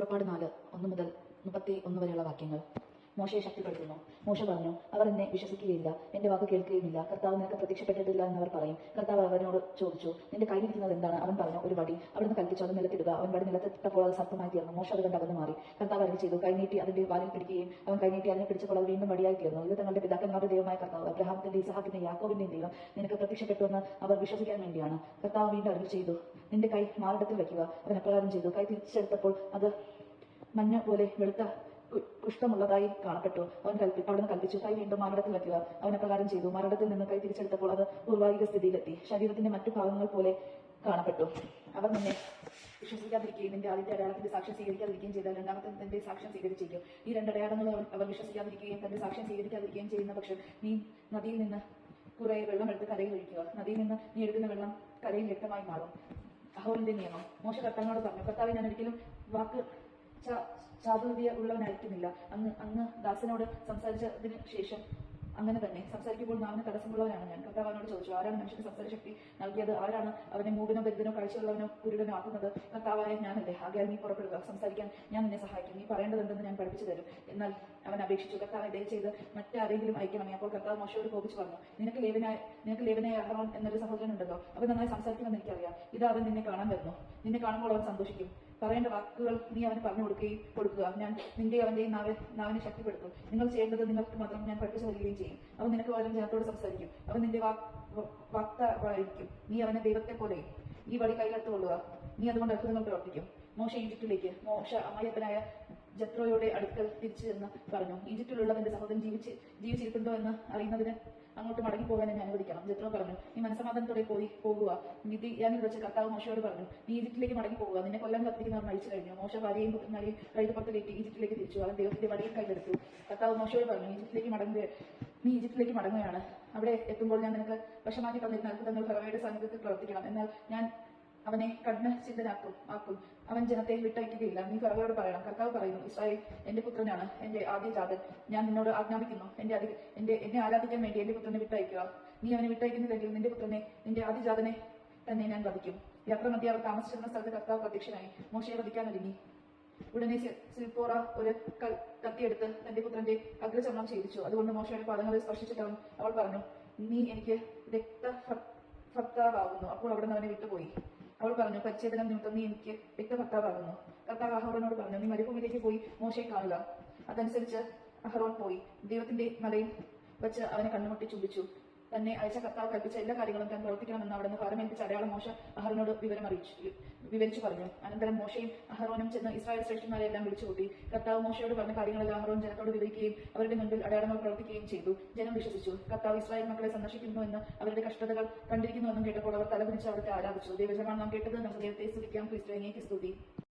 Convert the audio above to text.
പുറപ്പാട് 4:1-31 വരെയുള്ള വാക്യങ്ങൾ. മോശയെ ശക്തിപ്പെടുത്തുന്നു. മോശ പറഞ്ഞു, അവർ എന്നെ വിശ്വസിക്കുകയില്ല, എന്റെ വാക്ക് കേൾക്കുകയുമില്ല. കർത്താവ് നിനക്ക് പ്രത്യക്ഷപ്പെട്ടിട്ടില്ല എന്നവർ പറയും. കർത്താവ് അവനോട് ചോദിച്ചു, നിന്റെ കയ്യിലിരിക്കുന്നത് എന്താണ്? അവൻ പറഞ്ഞു, ഒരു വടി. അവിടുന്ന് കൽപ്പിച്ചു, അത് നിലത്തിടുക. അവൻ വടി നിലത്തിട്ടപ്പോൾ അത് സർപ്പമായി തീർന്നു. മോശ അത് കണ്ട് അകന്നു മാറി. കർത്താവ് അരുളി ചെയ്തു, കൈനീട്ടി അതിന്റെ വാലിൽ പിടിക്കുകയും അവൻ കൈനീട്ടി അതിനെ പിടിച്ചപ്പോൾ അത് വീണ്ടും വടിയായി തീർന്നു. ഇത് തങ്ങളുടെ പിതാക്കന്മാരുടെ ദൈവമായ കർത്താവ്, അബ്രഹാമിന്റെ, ഇസഹാക്കിന്റെ, യാക്കോബിന്റെയും ദൈവം നിനക്ക് പ്രത്യക്ഷപ്പെട്ടുവെന്ന് അവർ വിശ്വസിക്കാൻ വേണ്ടിയാണ്. കർത്താവ് വീണ്ടും അരുളി ചെയ്തു, നിന്റെ കൈ മാറിടത്തിൽ വയ്ക്കുക. അവൻ അപ്രകാരം ചെയ്തു. കൈ തിരിച്ചെടുത്തപ്പോൾ അത് മഞ്ഞ പോലെ വെളുത്ത കുഷ്ഠമുള്ളതായി കാണപ്പെട്ടു. അവിടുന്ന് കൽപ്പിച്ചു, കൈ വീണ്ടും മാറിടത്തിൽ വയ്ക്കുക. അവൻ അപ്രകാരം ചെയ്തു. മാറിടത്തിൽ നിന്ന് കൈ തിരിച്ചെടുത്തപ്പോൾ അത് പൂർവായിക സ്ഥിതിയിലെത്തി. ശരീരത്തിന്റെ മറ്റു ഭാഗങ്ങൾ പോലെ കാണപ്പെട്ടു. അവർ നിന്നെ വിശ്വസിക്കാതിരിക്കുകയും നിന്റെ ആദ്യത്തെ അടയാളത്തിന്റെ സാക്ഷ്യം സ്വീകരിക്കാതിരിക്കുകയും ചെയ്താൽ രണ്ടാമത്തെ തന്റെ സാക്ഷ്യം സ്വീകരിച്ചിരിക്കും. ഈ രണ്ട് അടയാളങ്ങളും അവർ വിശ്വസിക്കാതിരിക്കുകയും തന്റെ സാക്ഷ്യം സ്വീകരിക്കാതിരിക്കുകയും ചെയ്യുന്ന പക്ഷം നീ നദിയിൽ നിന്ന് കുറെ വെള്ളം എടുത്ത് കരയിൽ ഒഴിക്കുക. നദിയിൽ നിന്ന് നീ എടുക്കുന്ന വെള്ളം കരയിൽ വ്യക്തമായി മാറും. അഹോറിന്റെ നിയമം. മോശ കർത്താവിനോട് പറഞ്ഞു, കർത്താവെ, ഞാൻ ഒരിക്കലും വാക്ക് ചാതുര്യ ഉള്ളവനായിരിക്കുന്നില്ല. അങ്ങ് ദാസനോട് സംസാരിച്ചതിന് ശേഷം അങ്ങനെ തന്നെ സംസാരിക്കുമ്പോൾ നാവിന് തടസ്സമുള്ളവനാണ് ഞാൻ. കർത്താവ് അവനോട് ചോദിച്ചു, ആരാണ് മനുഷ്യന് സംസാര ശക്തി നൽകിയത്? ആരാണ് അവനെ മൂകനോ ബദ്ധനോ കാഴ്ചയുള്ളവനോ കുരുടനോ ആക്കുന്നത്? കർത്താവായ ഞാനല്ലേ. ആകയാൽ നീ പുറപ്പെടുക, സംസാരിക്കാൻ ഞാൻ നിന്നെ സഹായിക്കും. നീ പറയേണ്ടതെന്തെന്ന് ഞാൻ പഠിപ്പിച്ചു തരും. എന്നാൽ അവൻ അപേക്ഷിച്ചു, കർത്താവെ, ദയചെയ്ത് മറ്റാരെങ്കിലും അയക്കണമേ. അപ്പോൾ കർത്താവ് മോശയോട് കോപിച്ചു പറഞ്ഞു, നിനക്ക് ലേവനായ അഹറോൻ എന്നൊരു സഹോദരൻ ഉണ്ടല്ലോ. അവൻ നന്നായി സംസാരിക്കുമെന്ന് എനിക്കറിയാം. ഇത് അവൻ നിന്നെ കാണാൻ വരുന്നു. നിന്നെ കാണുമ്പോൾ അവൻ സന്തോഷിക്കും. പറയേണ്ട വാക്കുകൾ നീ അവന് പറഞ്ഞു കൊടുക്കുക. ഞാൻ നിന്റെ അവന്റെയും നാവിനെ ശക്തിപ്പെടുത്തും. നിങ്ങൾ ചെയ്യേണ്ടത് നിങ്ങൾക്ക് മാത്രം ഞാൻ പഠിപ്പിച്ചു തരികയും ചെയ്യും. അവൻ നിനക്ക് പകരം ജനത്തോട് സംസാരിക്കും. അവൻ നിന്റെ വാക്താവായിരിക്കും. നീ അവനെ ദൈവത്തെ പോലെ ഈ വടി കൈകെടുത്തു കൊള്ളുക. നീ അതുകൊണ്ട് അത്ഭുതങ്ങൾ പ്രവർത്തിക്കും. മോശ ഈജിപ്തിലേക്ക്. മോശ അമ്മായപ്പനായ ജത്രോയുടെ അടുക്കൽ തിരിച്ചു എന്ന് പറഞ്ഞു, ഈജിപ്തിലുള്ള തന്റെ സഹോദരൻ ജീവിച്ചിരിപ്പുണ്ടോ എന്ന് അറിയുന്നതിന് അങ്ങോട്ട് മടങ്ങിപ്പോകാൻ എന്നെ അനുവദിക്കണം. ജത്രോ പറഞ്ഞു, നീ മനസ്സമാധാനത്തോടെ പോകുക. മിദ്യാനിൽ വെച്ച് കർത്താവ് മോശയോട് പറഞ്ഞു, നീ ഈജിപ്തിലേക്ക് മടങ്ങി പോകുക. നിന്നെ കൊല്ലാൻ കത്തിക്കുന്നവർ മരിച്ചു കഴിഞ്ഞു. മോശ ഭാര്യയും പുത്രന്മാരെയും കഴുതപ്പുറത്ത് കയറ്റി ഈജിപ്തിലേക്ക് തിരിച്ചു. അവൻ ദൈവത്തിന്റെ വടിയിൽ കൈയെടുത്തു. കർത്താവ് മോശയോട് പറഞ്ഞു, നീ ഈജിപ്തിലേക്ക് മടങ്ങുകയാണ്. അവിടെ എത്തുമ്പോൾ ഞാൻ നിനക്ക് വശമാക്കി തന്നിരുന്ന അത്ഭുതങ്ങൾ ഫറവോയുടെ സാന്നിധ്യത്തിൽ പ്രവർത്തിക്കണം. എന്നാൽ ഞാൻ അവനെ കഠിനചിന്തനാക്കും. അവൻ ജനത്തെ വിട്ടയക്കുകയില്ല. നീ ഫറവോയോട് പറയണം, കർത്താവ് പറയുന്നു, ഇസ്രായേൽ എന്റെ പുത്രനാണ്, എന്റെ ആദ്യജാതൻ. ഞാൻ നിന്നോട് ആജ്ഞാപിക്കുന്നു, എന്നെ ആരാധിക്കാൻ വേണ്ടി എന്റെ പുത്രനെ വിട്ടയക്കുക. നീ അവനെ വിട്ടയക്കുന്നില്ലെങ്കിൽ നിന്റെ ആദ്യജാതനെ തന്നെ ഞാൻ വധിക്കും. യാത്രാമധ്യേ അവർ താമസിച്ചിരുന്ന സ്ഥലത്ത് കർത്താവ് പ്രത്യക്ഷനായി മോശയെ വധിക്കാനൊരുങ്ങി. ഉടനെ സിപ്പോറ ഒരു കത്തിയെടുത്ത് തന്റെ പുത്രന്റെ അഗ്രചർമ്മം ഛേദിച്ചു. അതുകൊണ്ട് മോശയുടെ പാദങ്ങളിൽ സ്പർശിച്ചിട്ട് അവൾ പറഞ്ഞു, നീ എനിക്ക് രക്തഭർത്താവാകുന്നു. അപ്പോൾ അവിടുന്ന് അവനെ വിട്ടുപോയി. അവൾ പറഞ്ഞു, പരിച്ഛേദനം നിമിത്തം നീ എനിക്ക് രക്തഭർത്താവാകുന്നു. കർത്താവ് അഹറോനോട് പറഞ്ഞു, നീ മരുഭൂമിയിലേക്ക് പോയി മോശയെ കാണുക. അതനുസരിച്ച് അഹറോൻ പോയി ദൈവത്തിന്റെ മലയിൽ വെച്ച് അവനെ കണ്ണുമുട്ടി ചുംബിച്ചു. തന്നെ അയച്ച കർത്താവ് കൽപ്പിച്ച എല്ലാ കാര്യങ്ങളും താൻ പ്രവർത്തിക്കണമെന്ന് അവിടുന്ന് ഫറമേൽപ്പിച്ച അടയാളം മോശ അഹറോനോട് വിവരിച്ചു പറഞ്ഞു. അനന്തരം മോശയും അഹറോനും ചെന്ന് ഇസ്രായേൽ ശ്രേഷ്ഠന്മാരെ എല്ലാം വിളിച്ചുകൂട്ടി. കർത്താവ് മോശയോട് പറഞ്ഞ കാര്യങ്ങളെല്ലാം അഹറോൻ ജനത്തോട് വിവരിക്കുകയും അവരുടെ മുൻപിൽ അടയാളങ്ങൾ പ്രവർത്തിക്കുകയും ചെയ്തു. ജനം വിശ്വസിച്ചു. കർത്താവ് ഇസ്രായേൽ മക്കളെ സന്ദർശിക്കുന്നുവെന്ന് അവരുടെ കഷ്ടതകൾ കണ്ടിരിക്കുന്നുവെന്നും കേട്ടപ്പോൾ അവർ തലകുനിച്ച് അവിടുത്തെ ആരാധിച്ചു. ദൈവജനമാണ് നാം കേട്ടത്. നമുക്ക് ദൈവത്തെ സ്തുതിക്കാം. ക്രിസ്തുവിനെ സ്തുതി.